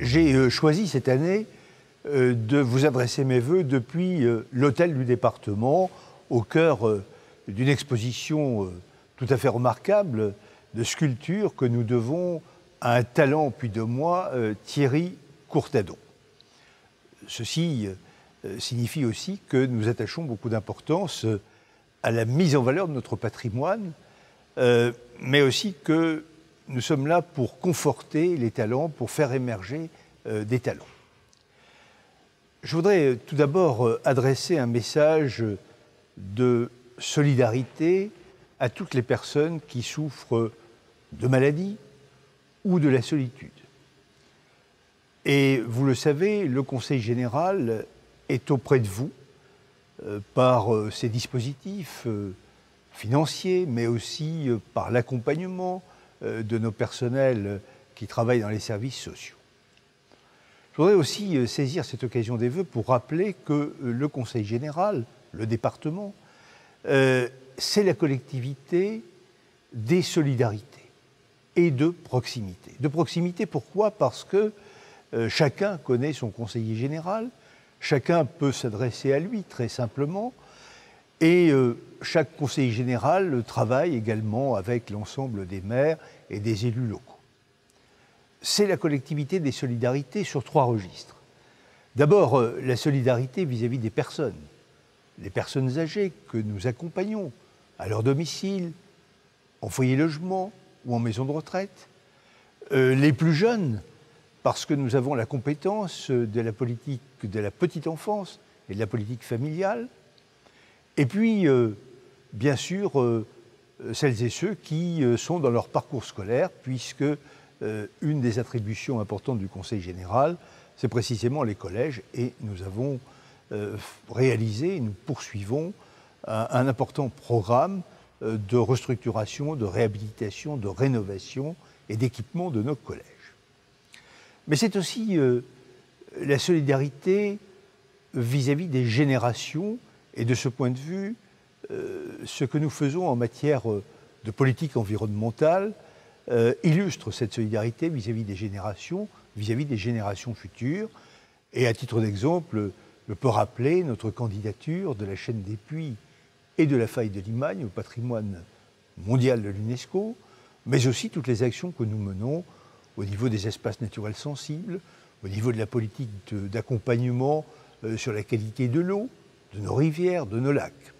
J'ai choisi cette année de vous adresser mes vœux depuis l'hôtel du département, au cœur d'une exposition tout à fait remarquable de sculpture que nous devons à un talent puis de moi, Thierry Courtadon. Ceci signifie aussi que nous attachons beaucoup d'importance à la mise en valeur de notre patrimoine, mais aussi que nous sommes là pour conforter les talents, pour faire émerger des talents. Je voudrais tout d'abord adresser un message de solidarité à toutes les personnes qui souffrent de maladies ou de la solitude. Et vous le savez, le Conseil général est auprès de vous par ses dispositifs financiers, mais aussi par l'accompagnement de nos personnels qui travaillent dans les services sociaux. Je voudrais aussi saisir cette occasion des vœux pour rappeler que le Conseil général, le département, c'est la collectivité des solidarités et de proximité. De proximité, pourquoi ? Parce que chacun connaît son conseiller général, chacun peut s'adresser à lui très simplement, et chaque conseiller général travaille également avec l'ensemble des maires et des élus locaux. C'est la collectivité des solidarités sur 3 registres. D'abord, la solidarité vis-à-vis des personnes, les personnes âgées que nous accompagnons à leur domicile, en foyer logement ou en maison de retraite, les plus jeunes, parce que nous avons la compétence de la politique de la petite enfance et de la politique familiale, et puis, bien sûr, celles et ceux qui sont dans leur parcours scolaire, puisque une des attributions importantes du Conseil général, c'est précisément les collèges, et nous avons réalisé, et nous poursuivons un important programme de restructuration, de réhabilitation, de rénovation et d'équipement de nos collèges. Mais c'est aussi la solidarité vis-à-vis des générations, et de ce point de vue, ce que nous faisons en matière de politique environnementale illustre cette solidarité vis-à-vis des générations futures. Et à titre d'exemple, je peux rappeler notre candidature de la chaîne des Puys et de la faille de Limagne au patrimoine mondial de l'UNESCO, mais aussi toutes les actions que nous menons au niveau des espaces naturels sensibles, au niveau de la politique d'accompagnement sur la qualité de l'eau, de nos rivières, de nos lacs.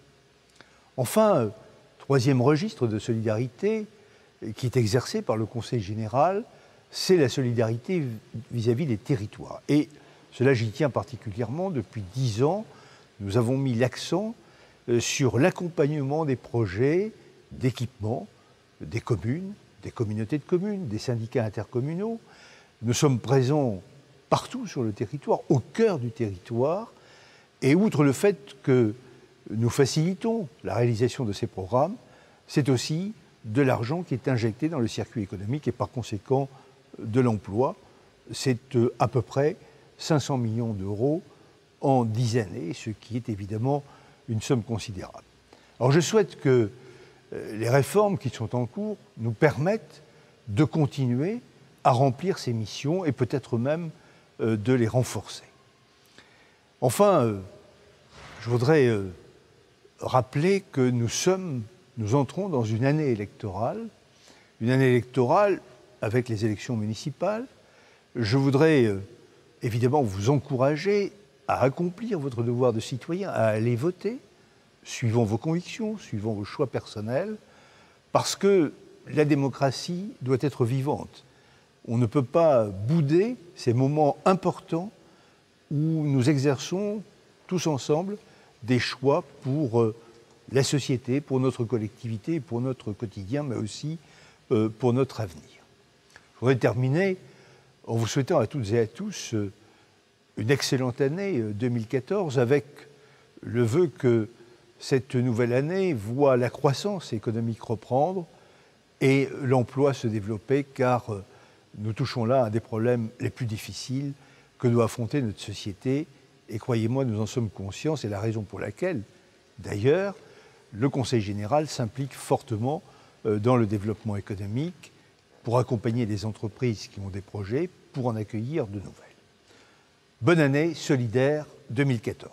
Enfin, 3e registre de solidarité qui est exercé par le Conseil général, c'est la solidarité vis-à-vis des territoires. Et cela, j'y tiens particulièrement. Depuis 10 ans, nous avons mis l'accent sur l'accompagnement des projets d'équipement des communes, des communautés de communes, des syndicats intercommunaux. Nous sommes présents partout sur le territoire, au cœur du territoire, et outre le fait que nous facilitons la réalisation de ces programmes, c'est aussi de l'argent qui est injecté dans le circuit économique et par conséquent de l'emploi. C'est à peu près 500 millions d'euros en 10 années, ce qui est évidemment une somme considérable. Alors je souhaite que les réformes qui sont en cours nous permettent de continuer à remplir ces missions et peut-être même de les renforcer. Enfin, je voudrais rappeler que nous entrons dans une année électorale avec les élections municipales. Je voudrais évidemment vous encourager à accomplir votre devoir de citoyen, à aller voter, suivant vos convictions, suivant vos choix personnels, parce que la démocratie doit être vivante. On ne peut pas bouder ces moments importants où nous exerçons tous ensemble des choix pour la société, pour notre collectivité, pour notre quotidien, mais aussi pour notre avenir. Je voudrais terminer en vous souhaitant à toutes et à tous une excellente année 2014, avec le vœu que cette nouvelle année voit la croissance économique reprendre et l'emploi se développer, car nous touchons là à un des problèmes les plus difficiles que doit affronter notre société. Et croyez-moi, nous en sommes conscients, c'est la raison pour laquelle, d'ailleurs, le Conseil général s'implique fortement dans le développement économique pour accompagner les entreprises qui ont des projets, pour en accueillir de nouvelles. Bonne année solidaire 2014.